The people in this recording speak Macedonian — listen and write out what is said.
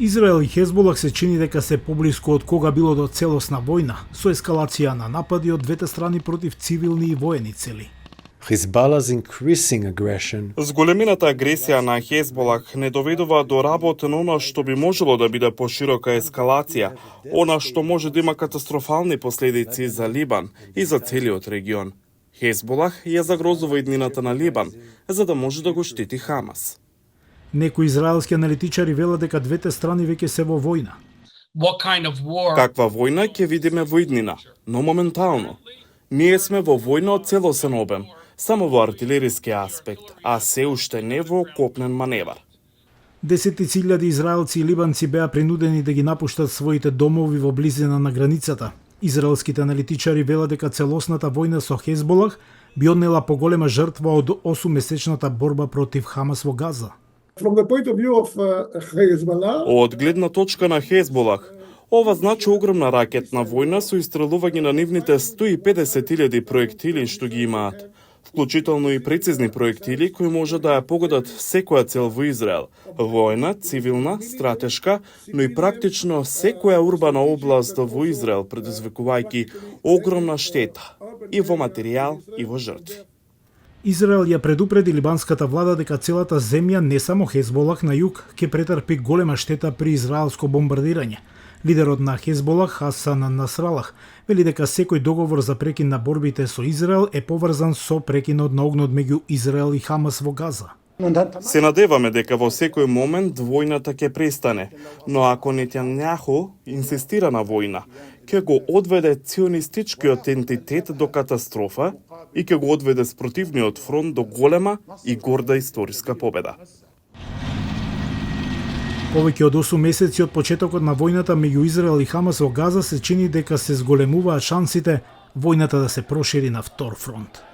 Израел и Хезболах се чини дека се поблиску од кога било до целосна војна, со ескалација на напади од двете страни против цивилни и воени цели. Hezbollah's increasing aggression Зголемената агресија на Хезболах не доведува до работа на она што би можело да биде поширока ескалација, она што може да има катастрофални последици за Либан и за целиот регион. Хезболах ја загрозува иднината на Либан, за да може да го штити Хамас. Некои израелски аналитичари велат дека двете страни веќе се во војна. Каква војна ќе видиме во иднина, но моментално. Ние сме во војна од целосен обем, само во артилериски аспект, а се уште не во копнен маневар. Десетици илјади израелци и либанци беа принудени да ги напуштат своите домови во близина на границата. Израелските аналитичари велат дека целосната војна со Хезболах би однела поголема жртва од 8-месечната борба против Хамас во Газа. Од гледна точка на Хезболах, ова значи огромна ракетна војна со истрелување на нивните 150.000 проектили што ги имаат, вклучително и прецизни проектили кои може да ја погодат секоја цел во Израел, војна, цивилна, стратешка, но и практично секоја урбана област во Израел, предизвикувајќи огромна штета и во материјал и во жртви. Израел ја предупреди либанската влада дека целата земја, не само Хезболах на југ, ќе претрпи голема штета при израелско бомбардирање. Лидерот на Хезболах, Хасан Насралах, вели дека секој договор за прекин на борбите со Израел е поврзан со прекинот на огнот меѓу Израел и Хамас во Газа. Се надеваме дека во секој момент војната ќе престане, но ако Нетањаху инсистира на војна, ќе го одведе ционистичкиот ентитет до катастрофа и ќе го одведе спротивниот фронт до голема и горда историска победа. Повеќе од 8 месеци од почетокот на војната меѓу Израел и Хамас во Газа се чини дека се зголемуваат шансите војната да се прошири на втор фронт.